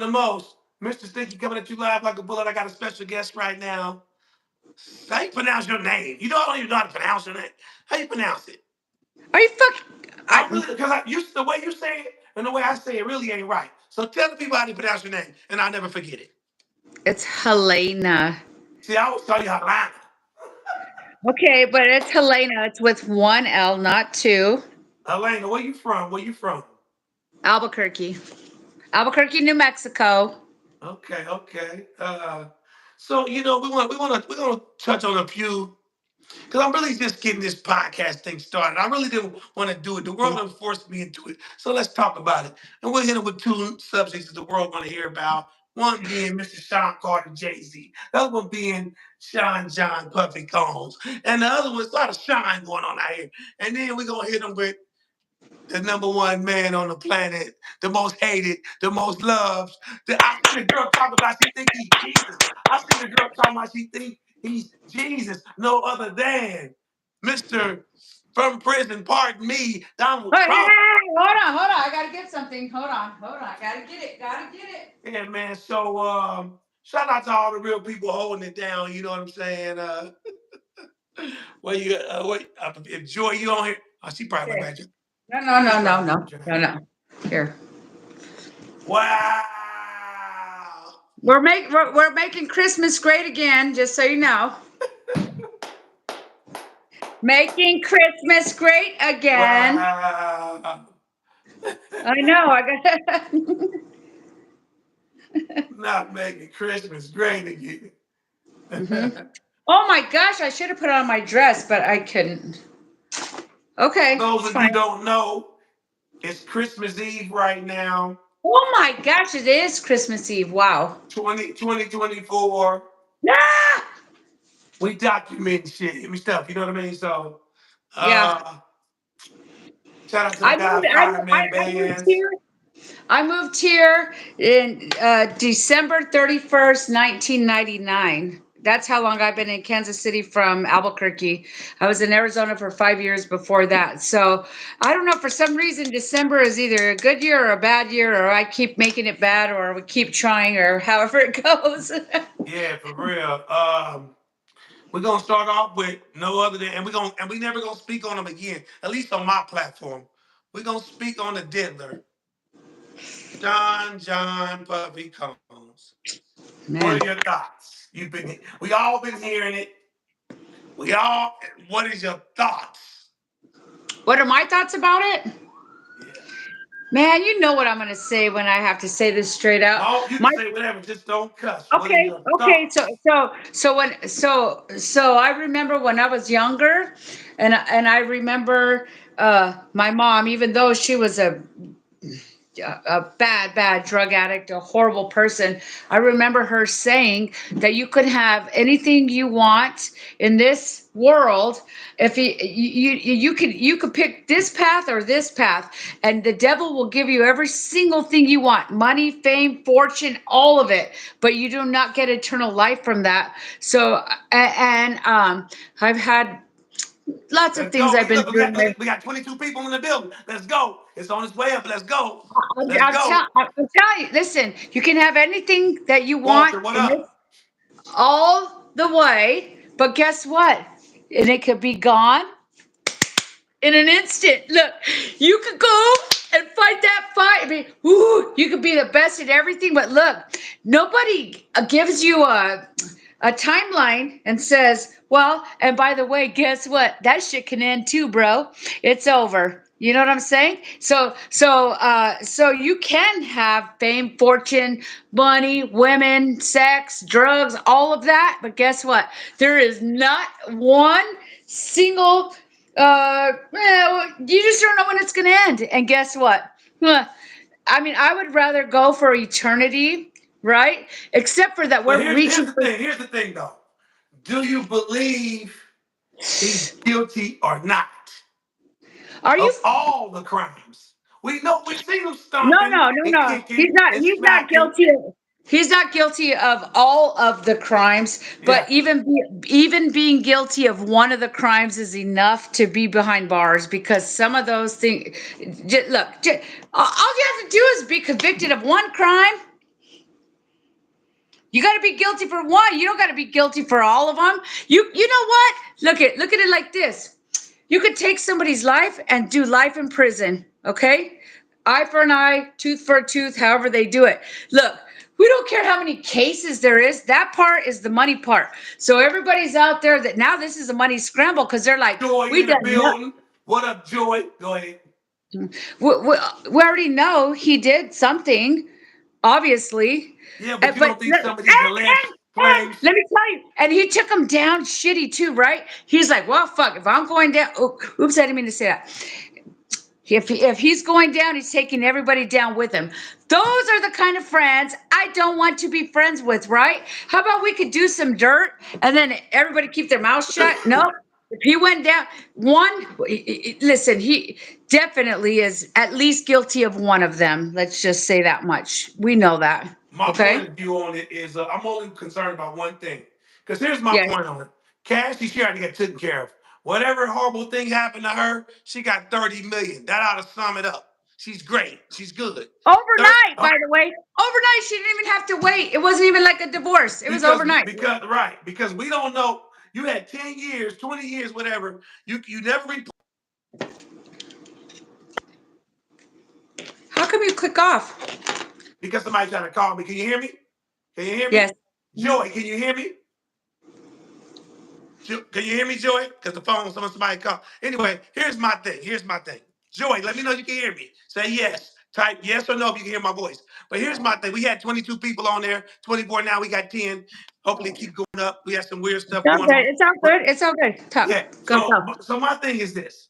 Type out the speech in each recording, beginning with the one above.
the most. Mr. Stinky coming at you live like a bullet. I got a special guest right now. How you pronounce your name? You know I don't even know how to pronounce your name. How you pronounce it? Are you fuck? I really because the way you say it and the way I say it really ain't right. So tell the people how to pronounce your name, and I'll never forget it. It's Helena. See, I always tell you how to lie. Okay, but it's Helena. It's with one L, not two. Elena, where you from? Where you from? Albuquerque. Albuquerque, New Mexico. Okay, okay. So we're gonna touch on a few because I'm really just getting this podcast thing started. I really didn't want to do it. The world has forced me into it. So let's talk about it. And we'll hit it with two subjects that the world want to hear about. One being Mr. Sean Carter, Jay-Z. The other one being Sean John Puffy Combs. And the other one's a lot of shine going on out here. And then we're gonna hit them with the number one man on the planet, the most hated, the most loved. I seen a girl talk about she think he's Jesus. I seen a girl talking about she think he's Jesus, no other than Mr. From prison, pardon me, Donald Hey, hey, hey, Trump. hey, hold on. I gotta get something. Hold on. Gotta get it. Gotta get it. Yeah, man. So shout out to all the real people holding it down. You know what I'm saying? If Joy, you on here? Oh, she probably went Okay. back to. She probably went back to her house. No. Here. Wow. We're making Christmas great again, just so you know. Making Christmas great again. Wow. I know. I got. Not making Christmas great again. hmm Oh my gosh! I should have put it on my dress, but I couldn't. For Okay, those it's of you fine. don't know, it's Christmas Eve right now, Oh my gosh! It is Christmas Eve. Wow. 2024. Ah! We document shit, we stuff, you know what I mean? So, Yeah. uh, shout out to the I moved. guys, Fireman I moved Bands. here. I moved here in December 31st, 1999. That's how long I've been in Kansas City from Albuquerque. I was in Arizona for 5 years before that. So I don't know, for some reason, December is either a good year or a bad year, or I keep making it bad, or we keep trying, or however it goes. Yeah, for real. We're gonna start off with no other than, and we never gonna speak on them again. At least on my platform, we're gonna speak on the diddler, Sean John Puffy Combs. What are Man, your thoughts? We all been hearing it. We all. What is your thoughts? what are my thoughts about it? Yeah. Man, you know what I'm going to say when I have to say this straight out. No, you can My say whatever. Just don't cuss. What are Okay, your okay. thoughts? So I remember when I was younger, and I remember my mom, even though she was a bad drug addict, a horrible person. I remember her saying that you could have anything you want in this world if you could pick this path or this path, and the devil will give you every single thing you want: money, fame, fortune, all of it. But you do not get eternal life from that. So I've had lots of Let's things go. I've been Look, through. we got 22 people in the building. Let's go. It's on its way up. Let's go. Let's go. I'll tell you. Listen, you can have anything that you want Walter, what in this up? all the way, but guess what? And it could be gone in an instant. Look, you could go and fight that fight. I mean, you could be the best at everything, but look, nobody gives you a timeline and says, well, and by the way, guess what? That shit can end too, bro. It's over. You know what I'm saying? So you can have fame, fortune, money, women, sex, drugs, all of that. But guess what? There is not one single. You just don't know when it's going to end. And guess what? Huh, I mean, I would rather go for eternity, right? Except for that, But we're here's reaching the for. thing. Here's the thing, though. Do you believe he's guilty or not Are you? of all the crimes? We know we've seen him No, stomping no, no, and no. He's kicking not. and He's not smacking. guilty. He's not guilty of all of the crimes, Yeah. but even being guilty of one of the crimes is enough to be behind bars, because some of those things. Look, all you have to do is be convicted of one crime, You got to be guilty for one. You don't got to be guilty for all of them. You know what? Look at it like this. You could take somebody's life and do life in prison, okay? Eye for an eye, tooth for a tooth, however they do it. Look, we don't care how many cases there is. That part is the money part. So everybody's out there that now this is a money scramble because they're like, Joy we in the done building. What up, Joy? Go ahead. we already know he did something, obviously. Yeah, but you But don't think some of these alleged claims? let me tell you, and he took him down shitty too, right? He's like, well, fuck, if I'm going down, oops, I didn't mean to say that. If he's going down, he's taking everybody down with him. Those are the kind of friends I don't want to be friends with, right? How about we could do some dirt and then everybody keep their mouth shut? No. If he went down, listen, he definitely is at least guilty of one of them. Let's just say that much. We know that. My Okay? point of view on it is I'm only concerned about one thing. Because here's my Yes. point on it. Cassie, she already got taken care of. Whatever horrible thing happened to her, she got 30 million. That ought to sum it up. She's great. She's good. Overnight, by Oh, the way. Overnight, she didn't even have to wait. It wasn't even like a divorce. It was overnight. because we don't know. You had 10 years, 20 years, whatever. You never How come you click off? because somebody trying to call me. Can you hear me? Can you hear me? Yes. Joy, can you hear me? Can you hear me, Joy? Because the phone, somebody called. Anyway, here's my thing. Here's my thing. Joy, let me know you can hear me. Say yes. Type yes or no if you can hear my voice. But here's my thing. We had 22 people on there, 24 now. We got 10. Hopefully, keep going up. We have some weird stuff It's all going good. on. It's all But good. It's all good. Talk. yeah, Go, so go. so my thing is this.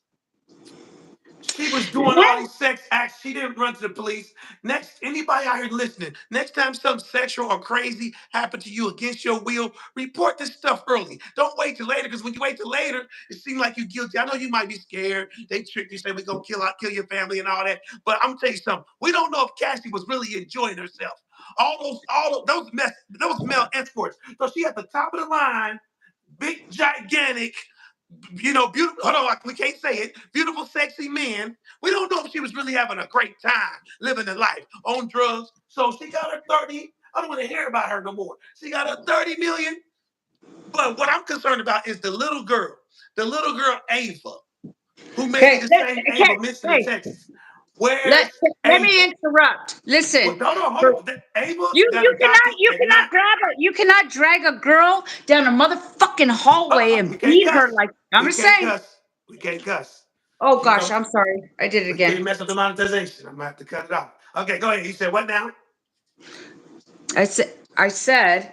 She was doing all these sex acts. She didn't run to the police. Next, anybody out here listening, next time something sexual or crazy happened to you against your will, report this stuff early. Don't wait till later, because when you wait till later, it seems like you're guilty. I know you might be scared. They tricked you, say we're gonna kill your family and all that. But I'm gonna tell you something. We don't know if Cassie was really enjoying herself. Those male escorts. So she at the top of the line, big, gigantic, beautiful. Hold on, we can't say it. Beautiful, sexy men. We don't know if she was really having a great time living the life on drugs. So she got her 30. I don't want to hear about her no more. She got her 30 million. But what I'm concerned about is the little girl Ava, who may be Okay. the same Okay. Ava missing in Hey, Texas. let Where's let me Ava? interrupt. Listen. Well, no, For hold on. Ava you, got adopted you at cannot nine. grab her. You cannot drag a girl down a motherfucking hallway We and can't beat her cuss. like. I'm We just can't saying. cuss. We can't cuss. Oh You gosh, know, I'm sorry. I did it we can't again. mess up the monetization. I'm gonna have to cut it off. Okay, go ahead. You said what now? I said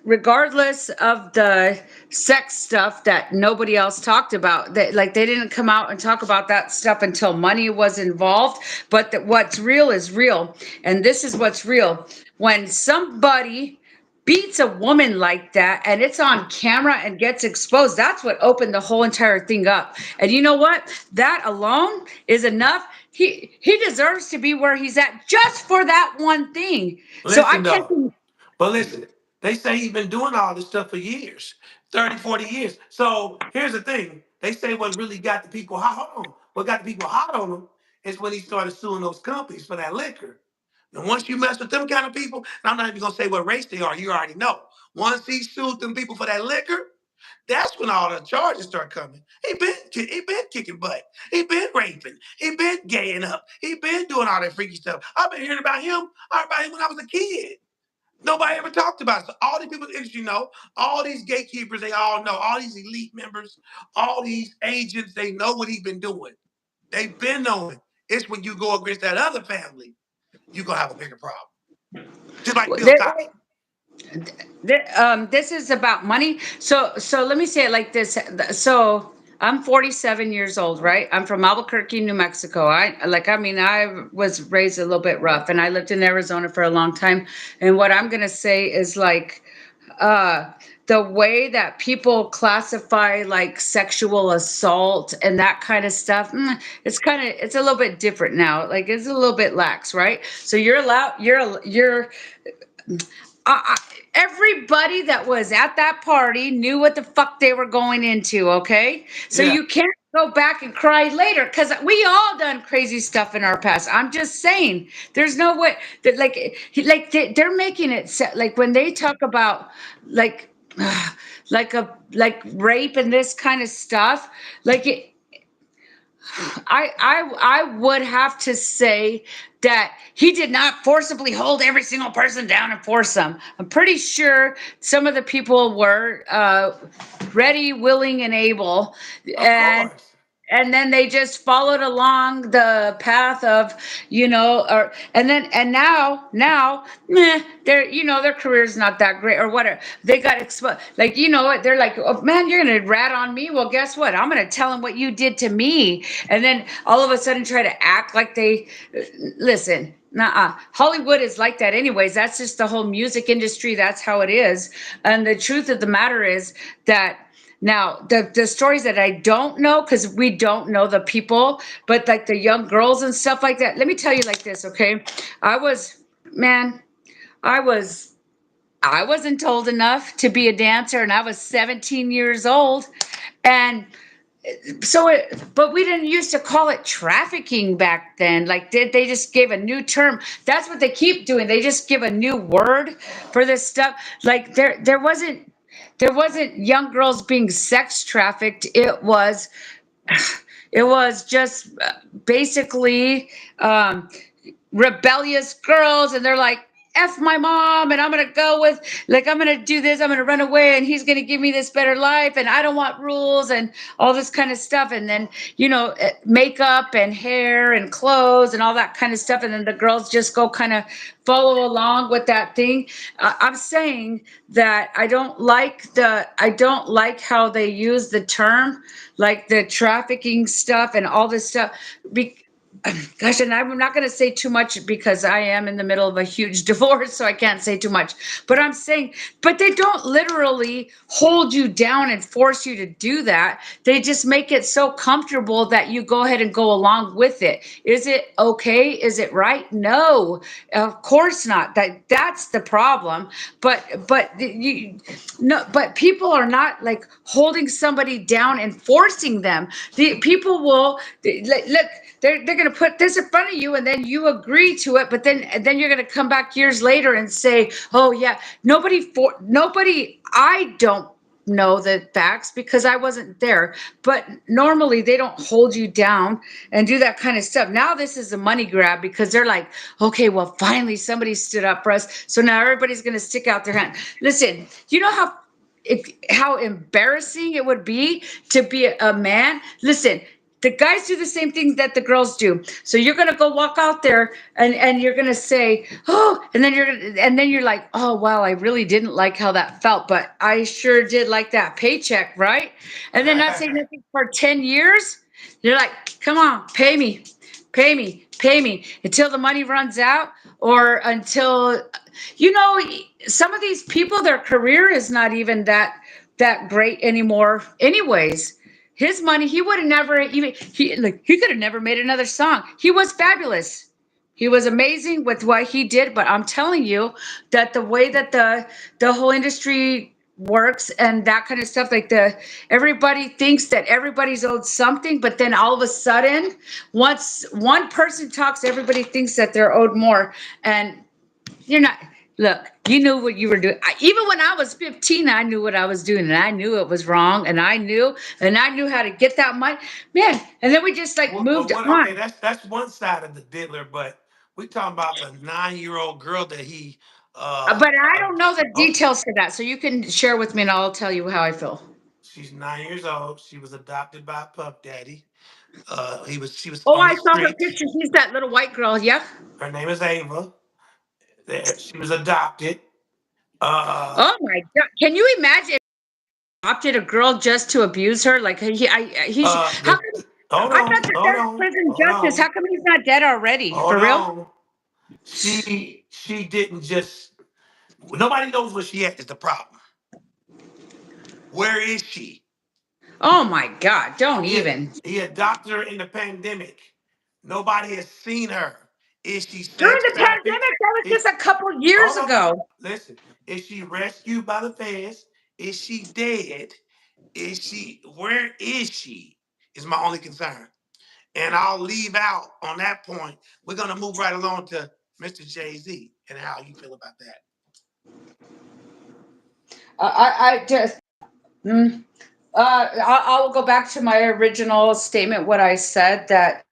regardless of the sex stuff that nobody else talked about, that like they didn't come out and talk about that stuff until money was involved, but that what's real is real, and this is what's real. When somebody beats a woman like that and it's on camera and gets exposed, that's what opened the whole entire thing up. And you know what, that alone is enough. He deserves to be where he's at just for that one thing. So I Listen can't. though. But listen, they say he's been doing all this stuff for years, 30, 40 years. So here's the thing. They say what really got the people hot on. What got the people hot on him is when he started suing those companies for that liquor. And once you mess with them kind of people, and I'm not even gonna say what race they are, you already know. Once he sued them people for that liquor, that's when all the charges start coming. He been kicking butt. He been raping. He been gaying up. He been doing all that freaky stuff. I've been hearing about him. I heard about him when I was a kid. Nobody ever talked about it. So all these people in the industry know, all these gatekeepers, they all know, all these elite members, all these agents, they know what he's been doing. They've been knowing. It's when you go against that other family, you're gonna have a bigger problem. Just like Bill Cosby. This is about money. So let me say it like this. So I'm 47 years old, right? I'm from Albuquerque, New Mexico. I was raised a little bit rough, and I lived in Arizona for a long time. And what I'm gonna say is like, uh, the way that people classify like sexual assault and that kind of stuff, it's a little bit different now. Like it's a little bit lax, right? So you're allowed, I, everybody that was at that party knew what the fuck they were going into. Okay, so Yeah. you can't go back and cry later because we all done crazy stuff in our past. I'm just saying, there's no way that they're making it like when they talk about like rape and this kind of stuff, like it, I would have to say that he did not forcibly hold every single person down and force them. I'm pretty sure some of the people were ready, willing, and able, Of and course. then they just followed along the path of, or and now meh, their career's not that great or whatever. They got exposed, like, what, they're like, oh man, you're gonna rat on me. Well, guess what, I'm gonna tell them what you did to me. And then all of a sudden try to act like they listen. Nuh-uh. Hollywood is like that anyways. That's just the whole music industry. That's how it is. And the truth of the matter is that now, the stories that I don't know, because we don't know the people, but like the young girls and stuff like that. Let me tell you like this, okay? I was, man, I was, I wasn't told enough to be a dancer, and I was 17 years old, and but we didn't used to call it trafficking back then. Like, did they just gave a new term? That's what they keep doing. They just give a new word for this stuff. Like there wasn't young girls being sex trafficked. It was just basically rebellious girls, and they're like, F my mom, and I'm gonna go with, like, I'm gonna do this, I'm gonna run away, and he's gonna give me this better life, and I don't want rules and all this kind of stuff. And then, makeup and hair and clothes and all that kind of stuff. And then the girls just go kind of follow along with that thing. I'm saying that I don't like how they use the term, like the trafficking stuff and all this stuff. Be, Gosh, and I'm not going to say too much because I am in the middle of a huge divorce, so I can't say too much. But I'm saying, but they don't literally hold you down and force you to do that. They just make it so comfortable that you go ahead and go along with it. Is it okay? Is it right? No, of course not. That's the problem. But people are not like holding somebody down and forcing them. The people will look. They're going to put this in front of you, and then you agree to it. But then you're going to come back years later and say, "Oh yeah, nobody." I don't know the facts because I wasn't there. But normally they don't hold you down and do that kind of stuff. Now this is a money grab because they're like, okay, well, finally somebody stood up for us. So now everybody's going to stick out their hand. Listen, you know how embarrassing it would be to be a man. Listen, the guys do the same thing that the girls do. So you're gonna go walk out there and you're gonna say, oh, and then you're like, oh wow, I really didn't like how that felt, but I sure did like that paycheck, right? And then not saying nothing for 10 years. You're like, come on, pay me, pay me, pay me until the money runs out, or until you know some of these people, their career is not even that great anymore anyways. His money, he would have never even he could have never made another song. He was fabulous. He was amazing with what he did. But I'm telling you that the way that the whole industry works and that kind of stuff, like everybody thinks that everybody's owed something, but then all of a sudden, once one person talks, everybody thinks that they're owed more. And you're not. Look, you knew what you were doing. Even when I was 15, I knew what I was doing, and I knew it was wrong, and I knew how to get that money, man. And then we just like Well, moved what? on. Okay, that's one side of the diddler, but we talking about the 9-year-old girl that he. But I Uh, don't know the oh, details for that, so you can share with me, and I'll tell you how I feel. she's 9 years old. She was adopted by Puff Daddy. She was Oh, on I the saw her streets. picture. She's that little white girl. Yep. Her name is Ava. There, she was adopted. Uh, Oh my God! Can you imagine if he adopted a girl just to abuse her? Like how the come? hold I thought on, that hold that's on, prison hold justice. How on, come he's not dead already? hold For real? on. She didn't just. Nobody knows where she at. Is the problem? Where is she? Oh my God! Don't He had, even. he adopted her in the pandemic. Nobody has seen her. Is she During sex the trafficked? pandemic, that was Is just a couple years hold on. ago. Listen. Is she rescued by the feds? Is she dead? Is she? Where is she? is my only concern. And I'll leave out on that point. We're gonna move right along to Mr. Jay-Z and how you feel about that. I just, mm, I'll go back to my original statement. What I said that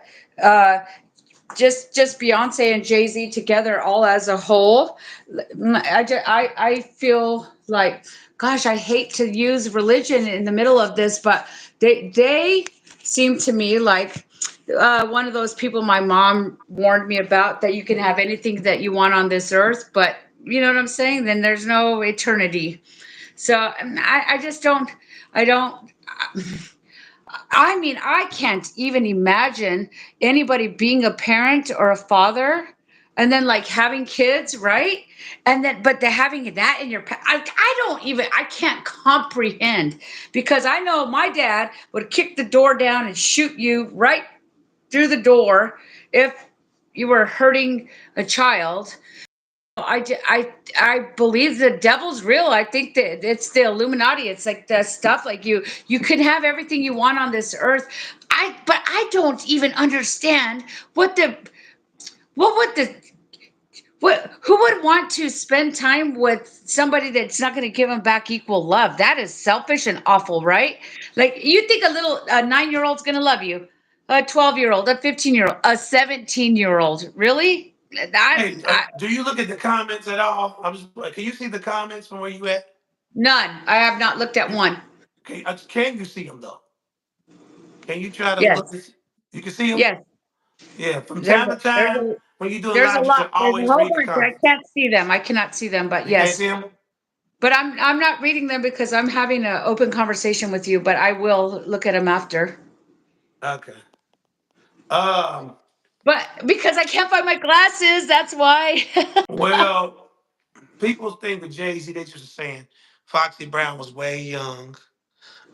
uh, just Beyonce and Jay Z together, all as a whole. I feel like, gosh, I hate to use religion in the middle of this, but they seem to me like one of those people my mom warned me about, that you can have anything that you want on this earth, but you know what I'm saying? Then there's no eternity. So I just don't. I don't. I mean, I can't even imagine anybody being a parent or a father and then like having kids, right? And then, but the having that in your, I don't even, I can't comprehend, because I know my dad would kick the door down and shoot you right through the door if you were hurting a child. I believe the devil's real. I think that it's the Illuminati. It's like the stuff like you can have everything you want on this earth. But I don't even understand what would the what who would want to spend time with somebody that's not going to give them back equal love? That is selfish and awful, right? Like, you think a little a 9-year old's going to love you, a 12-year old, a 15-year old, a 17-year old, really? Hey, I do you look at the comments at all? Can you see the comments from where you at? None. I have not looked at one. Can you see them though? Can you try to look? Yes. You can see them. Yes. Yeah, from There's time a, to there's time a when you're doing there's a live, you lot. should There's a always whole read the bunch. I comments. can't see them. I cannot see them, but You can't yes. see them. But I'm not reading them because I'm having an open conversation with you, but I will look at them after. Okay. Um. But because I can't find my glasses, that's why. Well, people think with Jay Z, they just saying Foxy Brown was way young,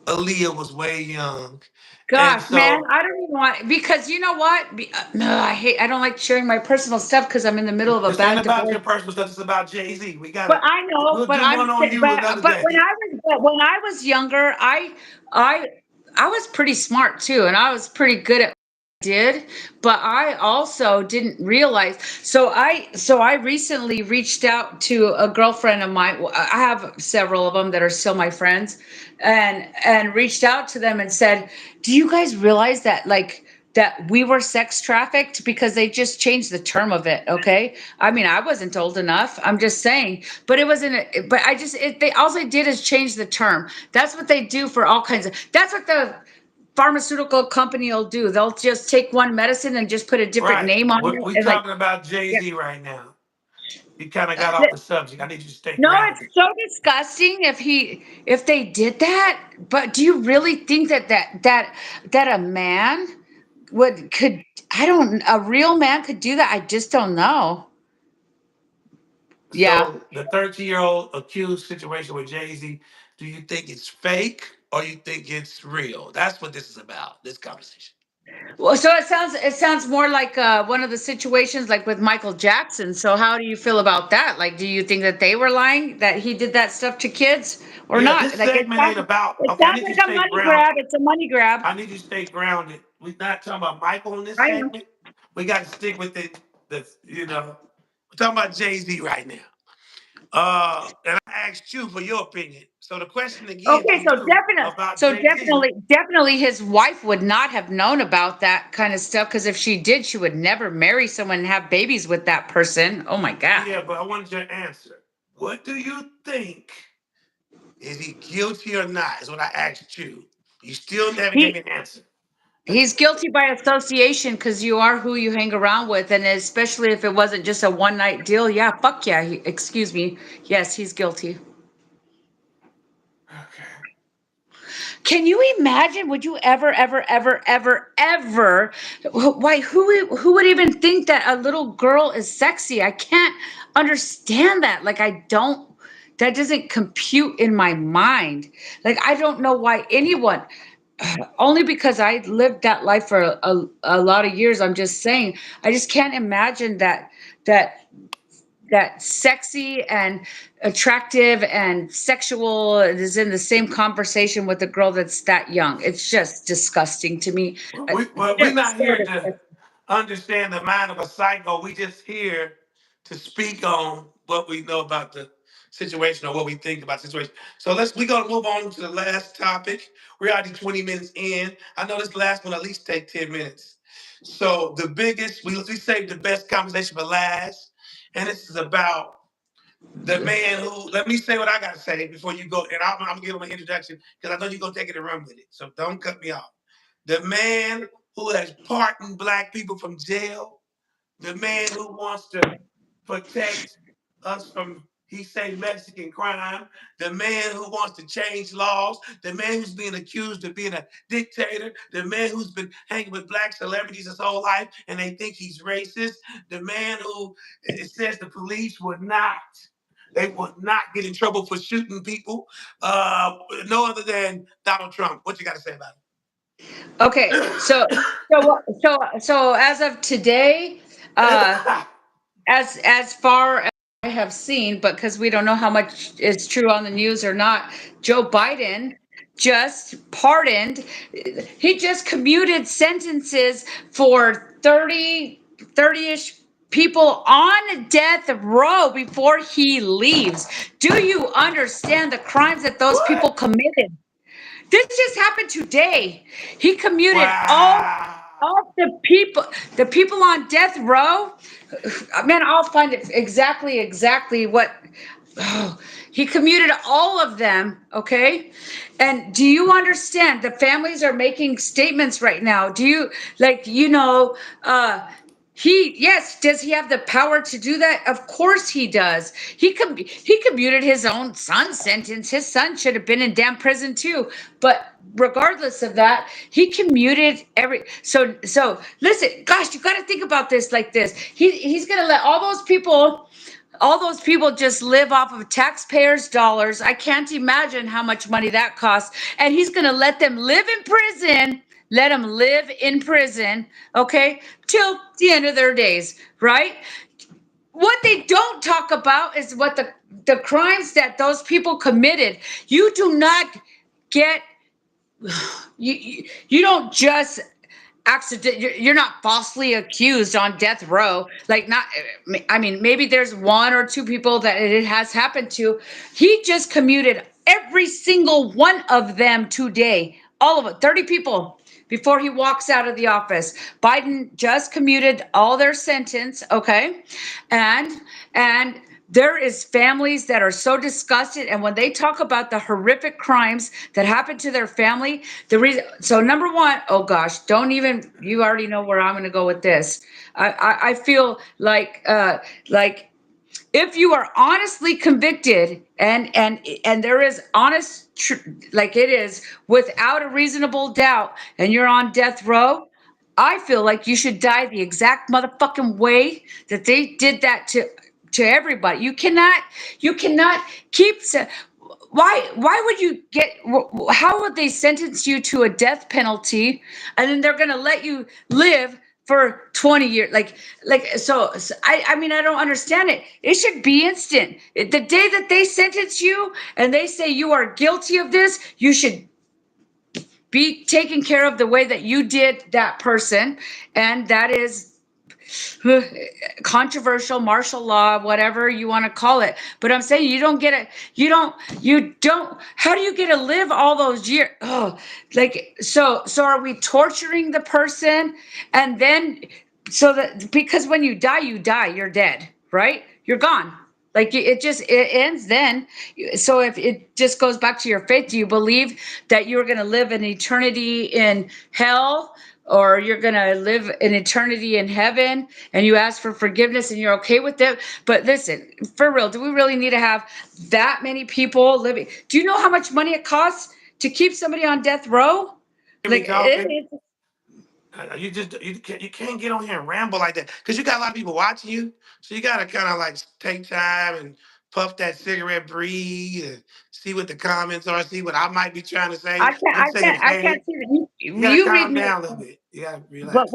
Aaliyah was way young, and Gosh, man, so I don't even want, because you know what? No, I don't like sharing my personal stuff because I'm in the middle of a this ain't bad about divorce. your personal stuff. It's about Jay Z. We But gotta. I know, We'll do one on you another day. but when I was younger, I I was pretty smart too, and I was pretty good at what I did, but I also didn't realize. So I recently reached out to a girlfriend of mine. I have several of them that are still my friends, and reached out to them and said, "Do you guys realize that that we were sex trafficked?" Because they just changed the term of it. Okay, I mean, I wasn't old enough. I'm just saying, but it wasn't. But I just they all they did is change the term. That's what they do for all kinds of. That's what the pharmaceutical company will do. They'll just take one medicine and just put a different Right. name on We it. we And like, talking about Jay yeah. Z right now. You kind of got off the subject. I need you to stay No, it's grounded. so disgusting if they did that. But do you really think that a man could, I don't, a real man could do that? I just don't know. Yeah. So the 13-year-old accused situation with Jay Z, do you think it's fake or you think it's real? That's what this is about. This conversation. Well, so it sounds more like one of the situations like with Michael Jackson. So how do you feel about that? Like, do you think that they were lying, that he did that stuff to kids, or Yeah, not? this Like, segment ain't about. it Okay, I sounds need you to like a stay money grounded. grab. It's a money grab. I need you to stay grounded. We're not talking about Michael in this I am. segment. We got to stick with it. We're talking about Jay Z right now. And I asked you for your opinion. So the question again to Okay, so you about Jay Z. definitely his wife would not have known about that kind of stuff, because if she did, she would never marry someone and have babies with that person. Oh my God. Yeah, but I wanted your answer. What do you think? Is he guilty or not? Is what I asked you. You still never gave He me an answer. he's guilty by association, because you are who you hang around with, and especially if it wasn't just a one night deal. Yeah, fuck yeah. Excuse me. Yes, he's guilty. Okay. Can you imagine? Would you ever, ever, ever, ever, ever? Why? Who would even think that a little girl is sexy? I can't understand that. Like, I don't. That doesn't compute in my mind. Like, I don't know why anyone. Only because I lived that life for a lot of years. I'm just saying. I just can't imagine that that sexy and attractive and sexual is in the same conversation with a girl that's that young. It's just disgusting to me. We're not Just so here to disgusting. understand the mind of a psycho. We just here to speak on what we know about the situation or what we think about the situation. So we're gonna move on to the last topic. We're already 20 minutes in. I know this last one at least take 10 minutes. So the biggest, we saved the best conversation for last, and this is about the man who. Let me say what I gotta say before you go, and I'm gonna give him an introduction because I know you're gonna take it and run with it. So don't cut me off. The man who has pardoned black people from jail, the man who wants to protect us from, he say, Mexican crime, the man who wants to change laws, the man who's being accused of being a dictator, the man who's been hanging with black celebrities his whole life and they think he's racist, the man who it says the police would not. They would not get in trouble for shooting people. No other than Donald Trump. What you got to say about Okay, so as of today, uh, it? as far as I have seen, but because we don't know how much is true on the news or not, Joe Biden just pardoned. He just commuted sentences for 30-ish people on death row before he leaves. Do you understand the crimes that those people What? committed? This just happened today. He commuted Wow. all the people on death row. Man, I'll find it exactly what. Oh, he commuted all of them, okay? And do you understand? The families are making statements right now. Do you like, yes, does he have the power to do that? Of course he does. He commuted his own son's sentence. His son should have been in damn prison too. But regardless of that, he commuted every so listen, gosh, you got to think about this like this. He's going to let all those people just live off of taxpayers' dollars. I can't imagine how much money that costs. And he's going to let them live in prison, let them live in prison, okay, till the end of their days, right? What they don't talk about is what the crimes that those people committed. You do not get you don't just accident you're not falsely accused on death row, like, not, I mean, maybe there's one or two people that it has happened to. He just commuted every single one of them today, all of it, 30 people before he walks out of the office. Biden just commuted all their sentence, okay? And there is families that are so disgusted, and when they talk about the horrific crimes that happened to their family, the reason, so number one, oh gosh, don't even, you already know where I'm going to go with this. I feel like if you are honestly convicted, and there is like it is without a reasonable doubt, and you're on death row, I feel like you should die the exact motherfucking way that they did that to everybody. You cannot keep why would you get, how would they sentence you to a death penalty and then they're going to let you live for 20 years, so I mean, I don't understand it. It should be instant. The day that they sentence you and they say you are guilty of this, you should be taken care of the way that you did that person. And that is controversial, martial law, whatever you want to call it. But I'm saying you don't, how do you get to live all those years? Oh, like, so are we torturing the person? And then, so that, because when you die, you're dead, right? You're gone. Like, it ends then. So if it just goes back to your faith, do you believe that you're going to live an eternity in hell, or you're going to live an eternity in heaven, and you ask for forgiveness and you're okay with it? But listen, for real, do we really need to have that many people living? Do you know how much money it costs to keep somebody on death row? Hear me Like, talking? it is. You can't get on here and ramble like that because you got a lot of people watching you. So you gotta kind of like take time and puff that cigarette, breathe, and see what the comments are, see what I might be trying to say. I can't. I'm I saying, can't. I hey, can't see that. you gotta You read calm me. down a little bit. You gotta But relax.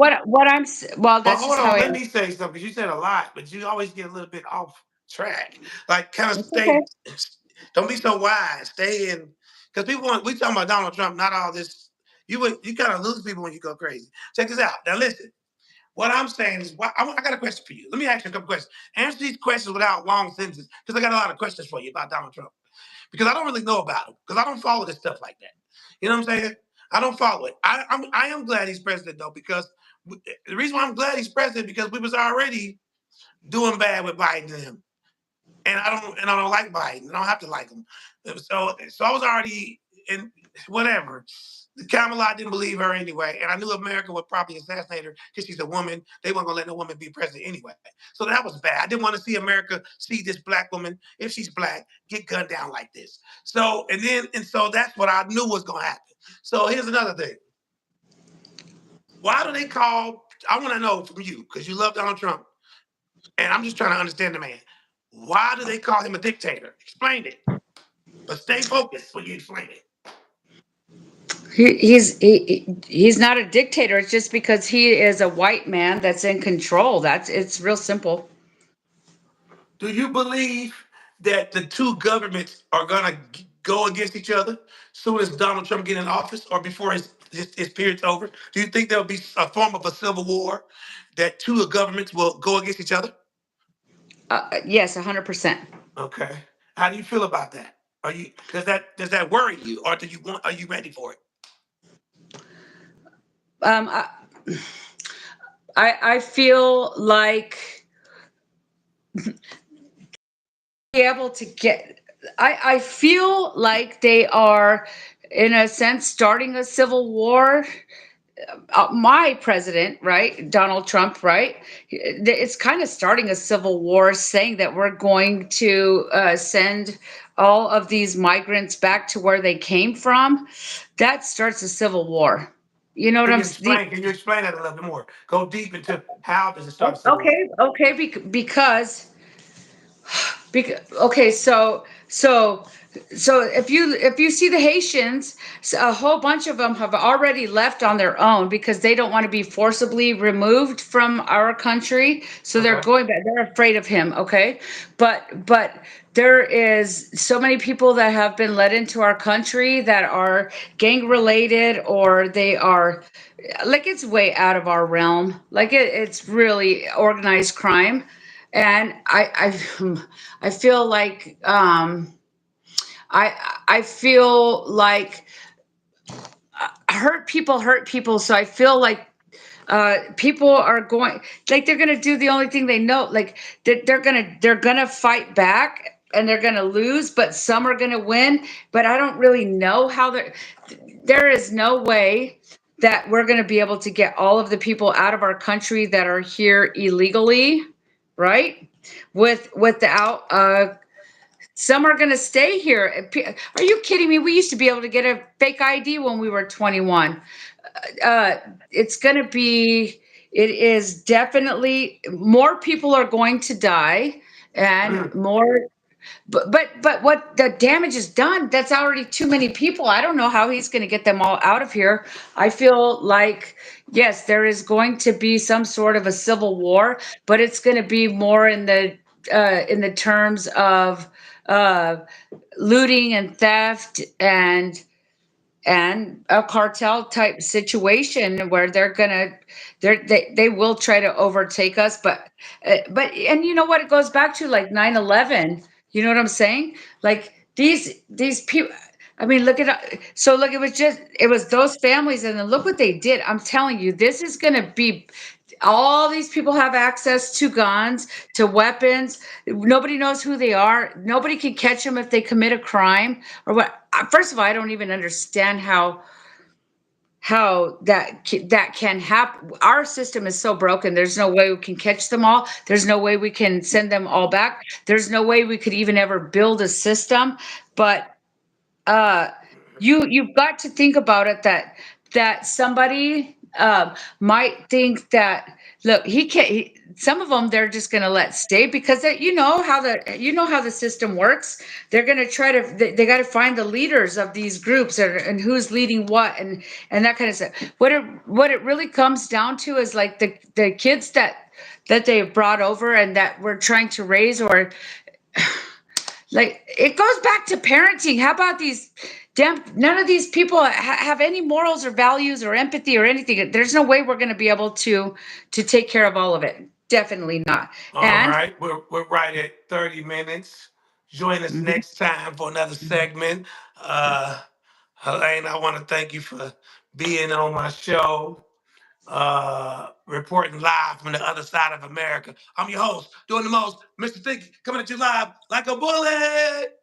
well, But that's hold just how on, I let am. me say something because you said a lot, but you always get a little bit off. track. Like, kind of It's okay. stay. Don't be so wise. Stay in, because people want. We talking about Donald Trump, not all this. You kind of lose people when you go crazy. Check this out. Now listen. What I'm saying is, I got a question for you. Let me ask you a couple questions. Answer these questions without long sentences, because I got a lot of questions for you about Donald Trump. Because I don't really know about him, because I don't follow this stuff like that. You know what I'm saying? I don't follow it. I am glad he's president though, because the reason why I'm glad he's president because we was already doing bad with Biden and him, and I don't like Biden. I don't have to like him. So I was already in whatever. Kamala didn't believe her anyway, and I knew America would probably assassinate her because she's a woman. They weren't gonna let no woman be president anyway. So that was bad. I didn't want to see America see this black woman, if she's black, get gunned down like this. So that's what I knew was gonna happen. So here's another thing. Why do they call? I want to know from you because you love Donald Trump, and I'm just trying to understand the man. Why do they call him a dictator? Explain it, but stay focused when you explain it. He's not a dictator. It's just because he is a white man that's in control. That's it's real simple. Do you believe that the two governments are gonna go against each other soon as Donald Trump get in office, or before his period's over? Do you think there'll be a form of a civil war that two governments will go against each other? Yes, 100%. Okay. How do you feel about that? Are you does that worry you, or do you want? Are you ready for it? Um, I, I feel like be able to get. I feel like they are, in a sense, starting a civil war. My president, right, Donald Trump, right? It's kind of starting a civil war, saying that we're going to send all of these migrants back to where they came from. That starts a civil war. You know what I'm saying? Can you explain that a little bit more? Go deep into how does it start a civil war? Okay, okay, okay, so if you see the Haitians, a whole bunch of them have already left on their own because they don't want to be forcibly removed from our country. So they're Okay. going back. They're afraid of him. Okay, but there is so many people that have been let into our country that are gang related, or they are like it's way out of our realm. Like it's really organized crime, and I feel like I feel like hurt people. So I feel like people are going like they're gonna do the only thing they know. Like they're gonna fight back and they're gonna lose, but some are gonna win. But I don't really know how they're. There is no way that we're going to be able to get all of the people out of our country that are here illegally, right? Without some are going to stay here. Are you kidding me? We used to be able to get a fake ID when we were 21. It's going to be, it is definitely more people are going to die and more. But what the damage is done, that's already too many people. I don't know how he's going to get them all out of here. I feel like, yes, there is going to be some sort of a civil war, but it's going to be more in the terms of uh, looting and theft and a cartel type situation where they will try to overtake us, but and you know what, it goes back to like 9/11. You know what I'm saying? Like these people, I mean, look at, so look, it was those families, and then look what they did. I'm telling you, this is going to be, all these people have access to guns, to weapons. Nobody knows who they are. Nobody can catch them if they commit a crime or what. First of all, I don't even understand how that can happen. Our system is so broken. There's no way we can catch them all. There's no way we can send them all back. There's no way we could even ever build a system. But uh, you've got to think about it, that somebody might think that, look, he can't. Some of them they're just going to let stay because you know how the system works. They're going to try to, they got to find the leaders of these groups, and who's leading what, and that kind of stuff. What it really comes down to is like the kids that they've brought over and that we're trying to raise, or like it goes back to parenting. How about these damn, none of these people have any morals or values or empathy or anything. There's no way we're going to be able to take care of all of it. Definitely not. All And right, we're right at 30 minutes. Join us mhm. next time for another segment. Uh, Helene, I want to thank you for being on my show, reporting live from the other side of America. I'm your host, doing the most, Mr. Stinky, coming at you live like a bullet.